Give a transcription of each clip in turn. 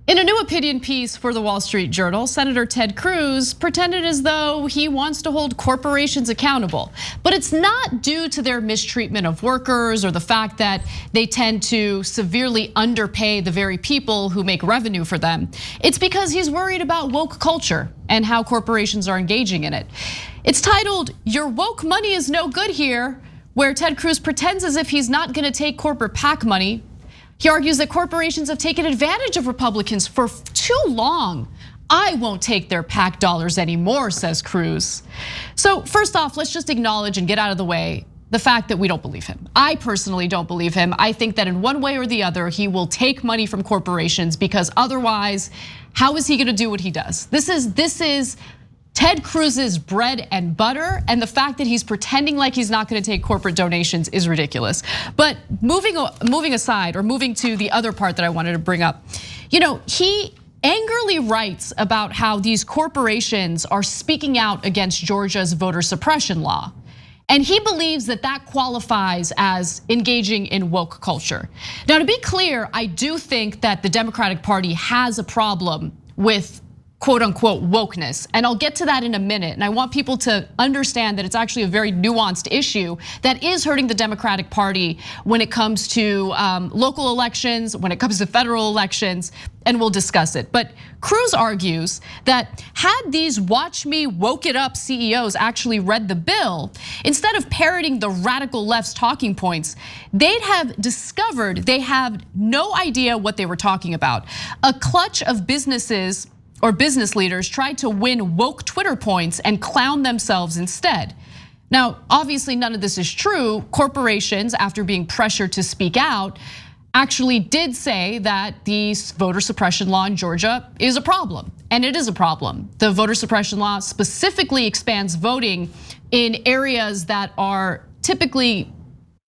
In a new opinion piece for the Wall Street Journal, Senator Ted Cruz pretended as though he wants to hold corporations accountable. But it's not due to their mistreatment of workers or the fact that they tend to severely underpay the very people who make revenue for them. It's because he's worried about woke culture and how corporations are engaging in it. It's titled, "Your Woke Money is No Good Here," where Ted Cruz pretends as if he's not gonna take corporate PAC money. He argues that corporations have taken advantage of Republicans for too long. "I won't take their PAC dollars anymore," says Cruz. So first off, let's just acknowledge and get out of the way the fact that we don't believe him. I personally don't believe him. I think that in one way or the other, he will take money from corporations because otherwise, how is he gonna do what he does? This is Ted Cruz's bread and butter, and the fact that he's pretending like he's not gonna take corporate donations is ridiculous. But moving aside, or moving to the other part that I wanted to bring up, he angrily writes about how these corporations are speaking out against Georgia's voter suppression law. And he believes that that qualifies as engaging in woke culture. Now, to be clear, I do think that the Democratic Party has a problem with quote unquote wokeness. And I'll get to that in a minute. And I want people to understand that it's actually a very nuanced issue that is hurting the Democratic Party when it comes to local elections, when it comes to federal elections, and we'll discuss it. But Cruz argues that had these watch me woke it up CEOs actually read the bill, instead of parroting the radical left's talking points, they'd have discovered they have no idea what they were talking about. A clutch of businesses or business leaders tried to win woke Twitter points and clown themselves instead. Now, obviously none of this is true. Corporations, after being pressured to speak out, actually did say that the voter suppression law in Georgia is a problem, and it is a problem. The voter suppression law specifically expands voting in areas that are typically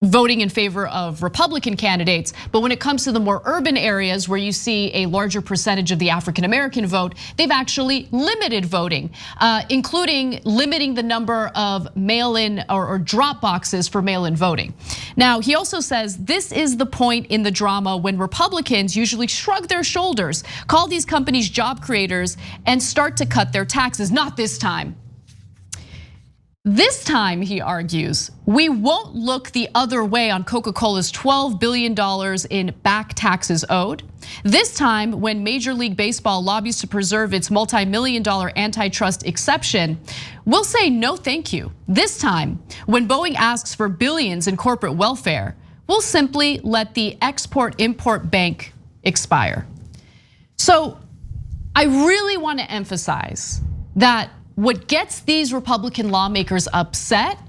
voting in favor of Republican candidates. But when it comes to the more urban areas where you see a larger percentage of the African American vote, they've actually limited voting, including limiting the number of mail-in or drop boxes for mail-in voting. Now, he also says this is the point in the drama when Republicans usually shrug their shoulders, call these companies job creators, and start to cut their taxes. Not this time. This time, he argues, we won't look the other way on Coca-Cola's $12 billion in back taxes owed. This time, when Major League Baseball lobbies to preserve its multi-million-dollar antitrust exception, we'll say no thank you. This time, when Boeing asks for billions in corporate welfare, we'll simply let the Export-Import Bank expire. So I really want to emphasize that what gets these Republican lawmakers upset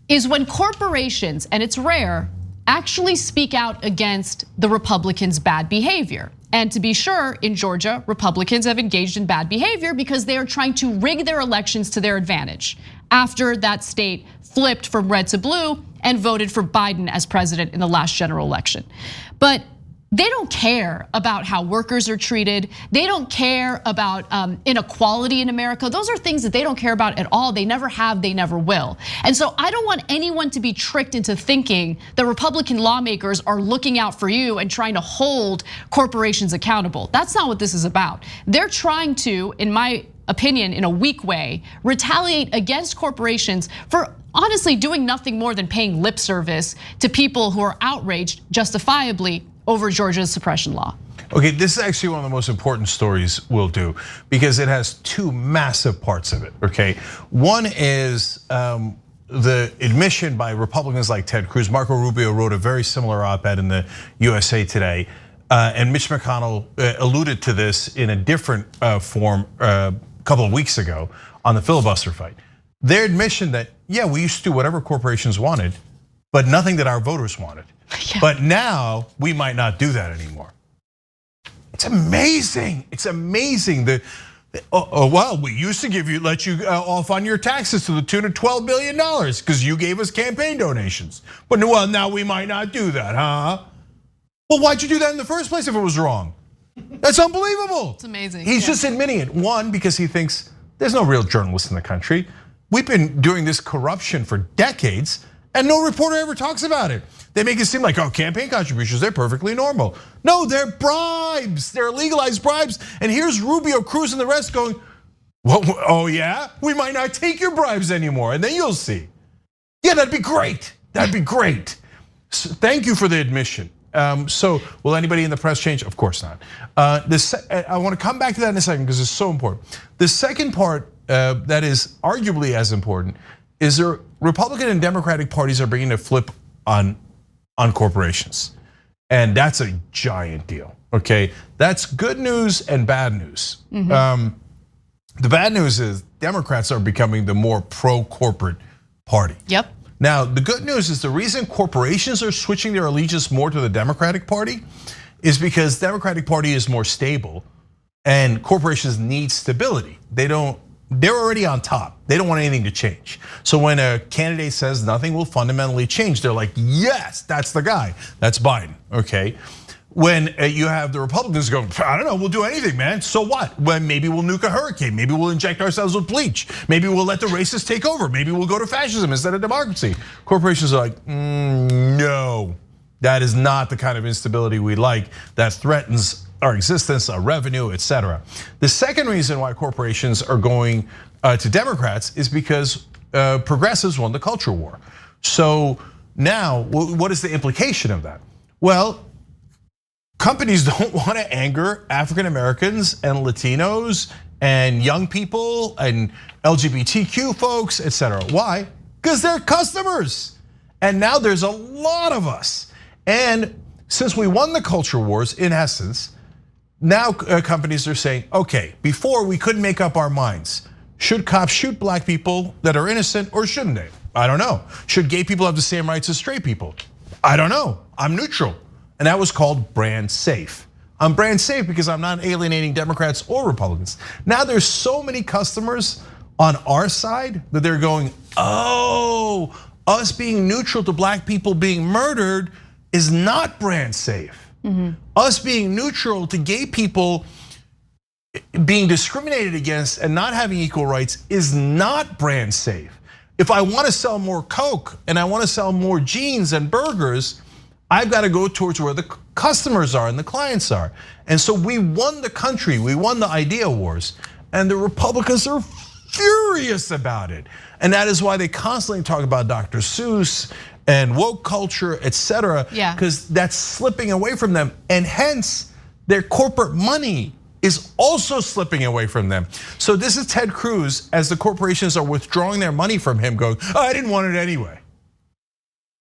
is when corporations, and it's rare, actually speak out against the Republicans' bad behavior. And to be sure, in Georgia, Republicans have engaged in bad behavior because they are trying to rig their elections to their advantage after that state flipped from red to blue and voted for Biden as president in the last general election. But they don't care about how workers are treated. They don't care about inequality in America. Those are things that they don't care about at all. They never have, they never will. And so I don't want anyone to be tricked into thinking that Republican lawmakers are looking out for you and trying to hold corporations accountable. That's not what this is about. They're trying to, in my opinion, in a weak way, retaliate against corporations for honestly doing nothing more than paying lip service to people who are outraged justifiably over Georgia's suppression law. Okay, this is actually one of the most important stories we'll do because it has two massive parts of it, okay? One is the admission by Republicans like Ted Cruz. Marco Rubio wrote a very similar op-ed in the USA Today, and Mitch McConnell alluded to this in a different form a couple of weeks ago on the filibuster fight. Their admission that, yeah, we used to do whatever corporations wanted, but nothing that our voters wanted. Yeah. But now we might not do that anymore. It's amazing. It's amazing. Well, we used to let you off on your taxes to the tune of $12 billion because you gave us campaign donations. But well, now we might not do that, huh? Well, why'd you do that in the first place if it was wrong? That's unbelievable. It's amazing. He's just admitting it. One, because he thinks there's no real journalists in the country. We've been doing this corruption for decades. And no reporter ever talks about it. They make it seem like, oh, campaign contributions, they're perfectly normal. No, they're bribes. They're legalized bribes. And here's Rubio, Cruz, and the rest going, well, oh yeah? We might not take your bribes anymore, and then you'll see. Yeah, that'd be great. That'd be great. So thank you for the admission. So will anybody in the press change? Of course not. I want to come back to that in a second because it's so important. The second part that is arguably as important is the Republican and Democratic parties are bringing a flip on corporations. And that's a giant deal, okay? That's good news and bad news. The bad news is Democrats are becoming the more pro-corporate party. Yep. Now, the good news is the reason corporations are switching their allegiance more to the Democratic Party is because the Democratic Party is more stable and corporations need stability. They're already on top. They don't want anything to change. So when a candidate says nothing will fundamentally change, they're like, yes, that's the guy. That's Biden, okay? When you have the Republicans going, I don't know, we'll do anything, man. So what? Well, maybe we'll nuke a hurricane. Maybe we'll inject ourselves with bleach. Maybe we'll let the racists take over. Maybe we'll go to fascism instead of democracy. Corporations are like, no, that is not the kind of instability we like. That threatens our existence, our revenue, etc. The second reason why corporations are going to Democrats is because progressives won the culture war. So now, what is the implication of that? Well, companies don't want to anger African Americans and Latinos and young people and LGBTQ folks, etc. Why? Because they're customers. And now there's a lot of us. And since we won the culture wars, in essence, now companies are saying, okay, before we couldn't make up our minds. Should cops shoot black people that are innocent or shouldn't they? I don't know. Should gay people have the same rights as straight people? I don't know. I'm neutral. And that was called brand safe. I'm brand safe because I'm not alienating Democrats or Republicans. Now there's so many customers on our side that they're going, oh, us being neutral to black people being murdered is not brand safe. Us being neutral to gay people being discriminated against and not having equal rights is not brand safe. If I want to sell more Coke and I want to sell more jeans and burgers, I've got to go towards where the customers are and the clients are. And so we won the country, we won the idea wars, and the Republicans are furious about it. And that is why they constantly talk about Dr. Seuss and woke culture, etc. Because that's slipping away from them. And hence, their corporate money is also slipping away from them. So this is Ted Cruz, as the corporations are withdrawing their money from him, going, oh, I didn't want it anyway.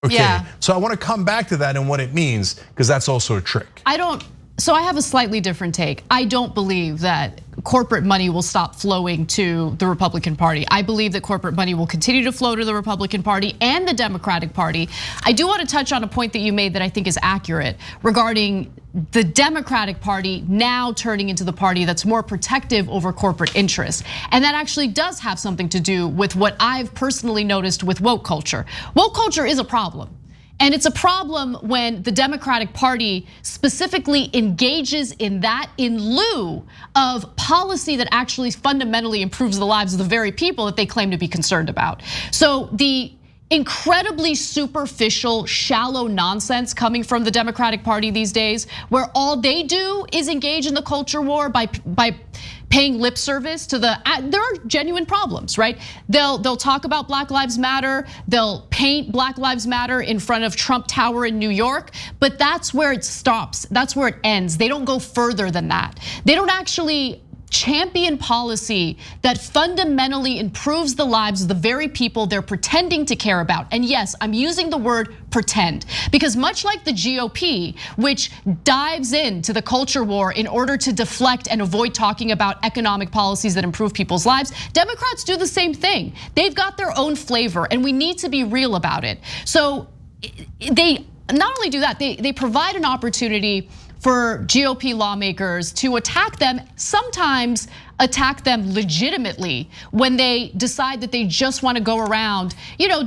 Okay, so I want to come back to that and what it means, because that's also a trick. So I have a slightly different take. I don't believe that corporate money will stop flowing to the Republican Party. I believe that corporate money will continue to flow to the Republican Party and the Democratic Party. I do want to touch on a point that you made that I think is accurate regarding the Democratic Party now turning into the party that's more protective over corporate interests. And that actually does have something to do with what I've personally noticed with woke culture. Woke culture is a problem. And it's a problem when the Democratic Party specifically engages in that in lieu of policy that actually fundamentally improves the lives of the very people that they claim to be concerned about. So the incredibly superficial, shallow nonsense coming from the Democratic Party these days, where all they do is engage in the culture war by paying lip service to there are genuine problems, right? They'll talk about Black Lives Matter, they'll paint Black Lives Matter in front of Trump Tower in New York, but that's where it stops, that's where it ends. They don't go further than that. They don't actually champion policy that fundamentally improves the lives of the very people they're pretending to care about. And yes, I'm using the word pretend because much like the GOP, which dives into the culture war in order to deflect and avoid talking about economic policies that improve people's lives, Democrats do the same thing. They've got their own flavor and we need to be real about it. So they not only do that, they provide an opportunity for GOP lawmakers to attack them, sometimes attack them legitimately when they decide that they just want to go around,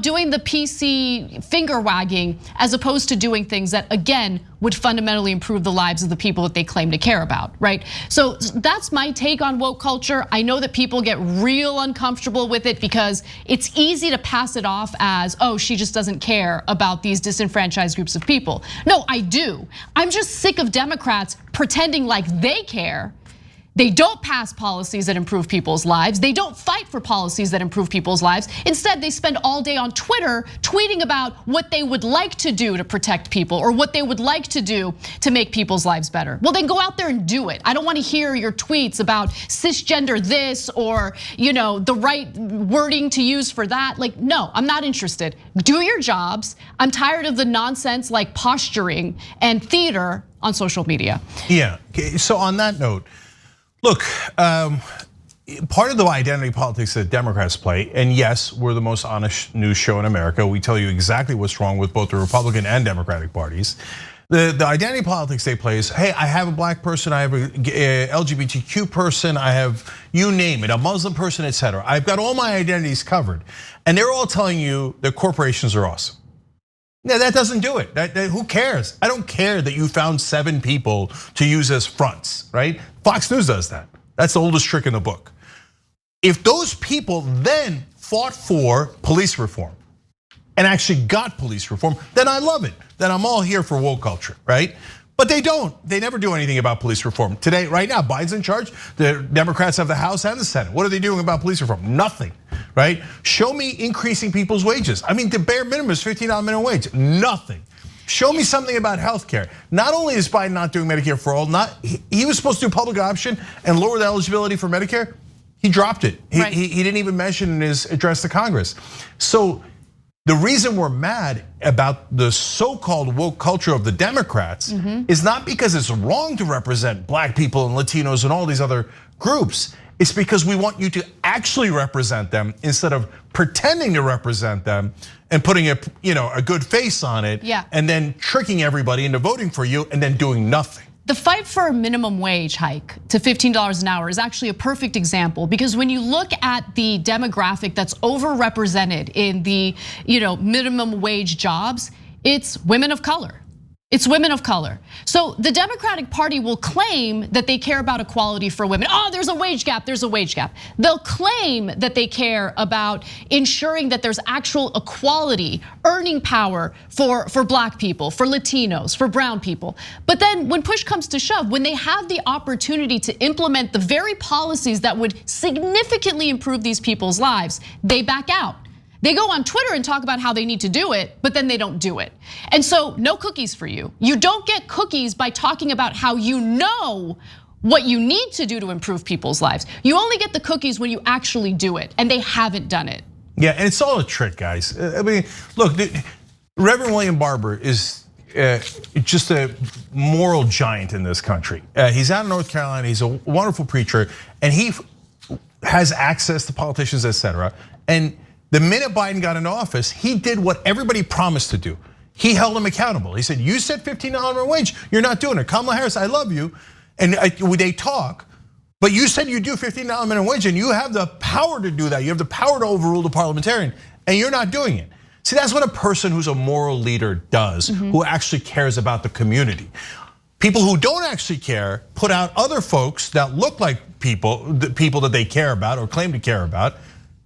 doing the PC finger wagging as opposed to doing things that, again, would fundamentally improve the lives of the people that they claim to care about, right? So that's my take on woke culture. I know that people get real uncomfortable with it because it's easy to pass it off as, oh, she just doesn't care about these disenfranchised groups of people. No, I do. I'm just sick of Democrats pretending like they care. They don't pass policies that improve people's lives. They don't fight for policies that improve people's lives. Instead, they spend all day on Twitter tweeting about what they would like to do to protect people or what they would like to do to make people's lives better. Well, then go out there and do it. I don't want to hear your tweets about cisgender this or the right wording to use for that. Like, no, I'm not interested. Do your jobs. I'm tired of the nonsense like posturing and theater on social media. Yeah, so on that note, look, part of the identity politics that Democrats play, and yes, we're the most honest news show in America. We tell you exactly what's wrong with both the Republican and Democratic parties. The identity politics they play is, hey, I have a black person, I have a LGBTQ person, I have, you name it, a Muslim person, etc. I've got all my identities covered. And they're all telling you that corporations are awesome. Yeah, that doesn't do it. Who cares? I don't care that you found 7 people to use as fronts, right? Fox News does that. That's the oldest trick in the book. If those people then fought for police reform and actually got police reform, then I love it. Then I'm all here for woke culture, right? But they don't. They never do anything about police reform. Today, right now, Biden's in charge. The Democrats have the House and the Senate. What are they doing about police reform? Nothing, right? Show me increasing people's wages. I mean, the bare minimum is $15 minimum wage. Nothing. Show me something about healthcare. Not only is Biden not doing Medicare for all, he was supposed to do public option and lower the eligibility for Medicare. He dropped it. Right. He didn't even mention in his address to Congress. So the reason we're mad about the so-called woke culture of the Democrats is not because it's wrong to represent black people and Latinos and all these other groups. It's because we want you to actually represent them instead of pretending to represent them and putting a good face on it, and then tricking everybody into voting for you and then doing nothing. The fight for a minimum wage hike to $15 an hour is actually a perfect example because when you look at the demographic that's overrepresented in the minimum wage jobs, it's women of color. It's women of color. So the Democratic Party will claim that they care about equality for women. Oh, there's a wage gap, there's a wage gap. They'll claim that they care about ensuring that there's actual equality, earning power for black people, for Latinos, for brown people. But then when push comes to shove, when they have the opportunity to implement the very policies that would significantly improve these people's lives, they back out. They go on Twitter and talk about how they need to do it, but then they don't do it. And so no cookies for you. You don't get cookies by talking about how you know what you need to do to improve people's lives. You only get the cookies when you actually do it, and they haven't done it. Yeah, and it's all a trick, guys. I mean, look, Reverend William Barber is just a moral giant in this country. He's out of North Carolina, he's a wonderful preacher, and he has access to politicians, etc. And the minute Biden got into office, he did what everybody promised to do. He held him accountable. He said, you said $15 minimum wage, you're not doing it. Kamala Harris, I love you. And they talk, but you said you do $15 minimum wage and you have the power to do that. You have the power to overrule the parliamentarian and you're not doing it. See, that's what a person who's a moral leader does, who actually cares about the community. People who don't actually care put out other folks that look like the people that they care about or claim to care about,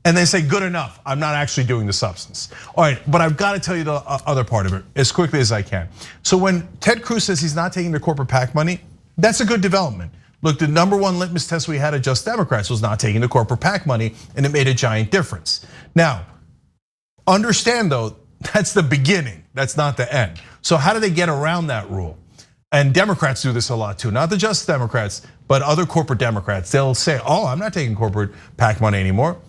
and they say, good enough, I'm not actually doing the substance. All right, but I've got to tell you the other part of it as quickly as I can. So when Ted Cruz says he's not taking the corporate PAC money, that's a good development. Look, the #1 litmus test we had at Just Democrats was not taking the corporate PAC money, and it made a giant difference. Now, understand though, that's the beginning, that's not the end. So how do they get around that rule? And Democrats do this a lot too, not the Just Democrats, but other corporate Democrats. They'll say, oh, I'm not taking corporate PAC money anymore.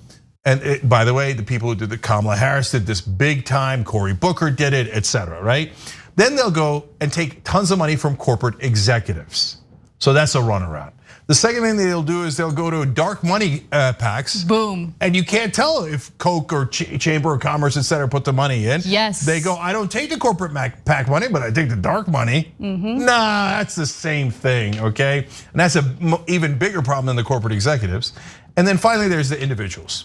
And by the way, the people who did the Kamala Harris did this big time, Cory Booker did it, etc. right? Then they'll go and take tons of money from corporate executives. So that's a runaround. The second thing they'll do is they'll go to dark money PACs. Boom. And you can't tell if Koch or Chamber of Commerce, etc. put the money in. Yes. They go, I don't take the corporate PAC money, but I take the dark money. Nah, that's the same thing, okay? And that's an even bigger problem than the corporate executives. And then finally, there's the individuals.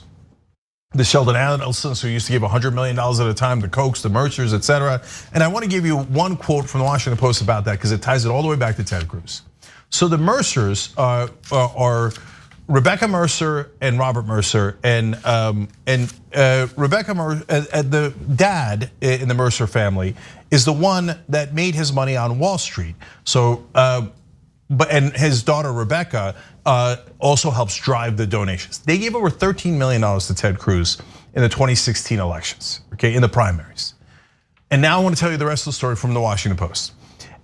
the Sheldon Adelsons, who used to give $100 million at a time, the Kochs, the Mercers, etc. And I want to give you one quote from the Washington Post about that because it ties it all the way back to Ted Cruz. So the Mercers are Rebecca Mercer and Robert Mercer, and Rebecca Mercer, the dad in the Mercer family, is the one that made his money on Wall Street. So, and his daughter Rebecca also helps drive the donations. They gave over $13 million to Ted Cruz in the 2016 elections, okay, in the primaries. And now I want to tell you the rest of the story from the Washington Post.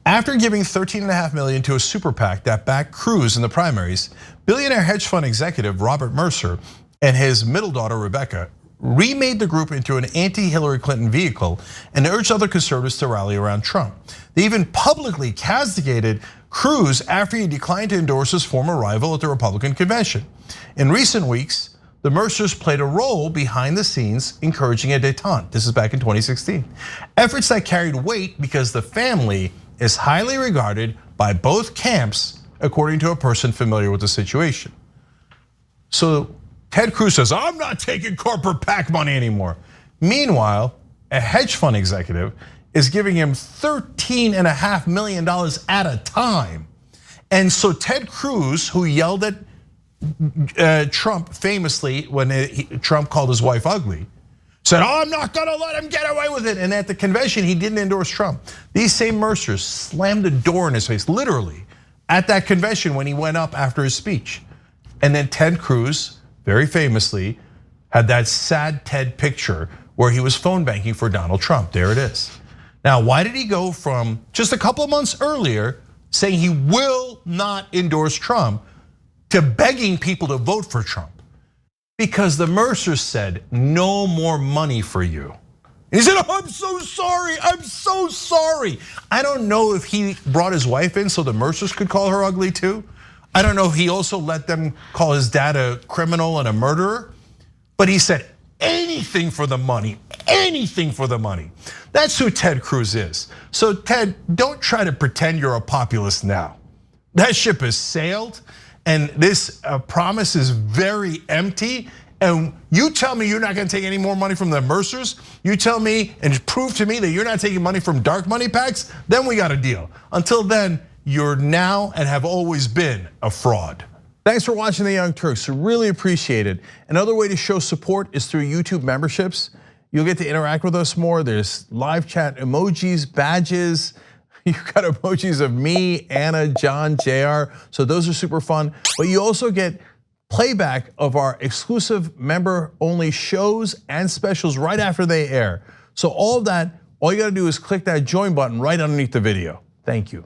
After giving $13.5 million to a super PAC that backed Cruz in the primaries, billionaire hedge fund executive Robert Mercer and his middle daughter Rebecca remade the group into an anti-Hillary Clinton vehicle and urged other conservatives to rally around Trump. They even publicly castigated Cruz after he declined to endorse his former rival at the Republican convention. In recent weeks, the Mercers played a role behind the scenes encouraging a détente. This is back in 2016. Efforts that carried weight because the family is highly regarded by both camps, according to a person familiar with the situation. So Ted Cruz says, I'm not taking corporate PAC money anymore. Meanwhile, a hedge fund executive is giving him $13.5 million at a time. And so Ted Cruz, who yelled at Trump famously when Trump called his wife ugly, said, I'm not gonna let him get away with it. And at the convention, he didn't endorse Trump. These same Mercers slammed a door in his face, literally, at that convention when he went up after his speech. And then Ted Cruz, very famously, had that sad Ted picture where he was phone banking for Donald Trump. There it is. Now, why did he go from just a couple of months earlier saying he will not endorse Trump to begging people to vote for Trump? Because the Mercers said, no more money for you. And he said, oh, I'm so sorry, I'm so sorry. I don't know if he brought his wife in so the Mercers could call her ugly too. I don't know if he also let them call his dad a criminal and a murderer. But he said, anything for the money, anything for the money. That's who Ted Cruz is. So Ted, don't try to pretend you're a populist now. That ship has sailed. And this promise is very empty. And you tell me you're not gonna take any more money from the Mercers, you tell me and prove to me that you're not taking money from dark money PACs, then we got a deal. Until then, you're now and have always been a fraud. Thanks for watching The Young Turks, really appreciate it. Another way to show support is through YouTube memberships. You'll get to interact with us more. There's live chat emojis, badges. You've got emojis of me, Anna, John, JR, so those are super fun. But you also get playback of our exclusive member-only shows and specials right after they air. So all of that, all you gotta do is click that join button right underneath the video. Thank you.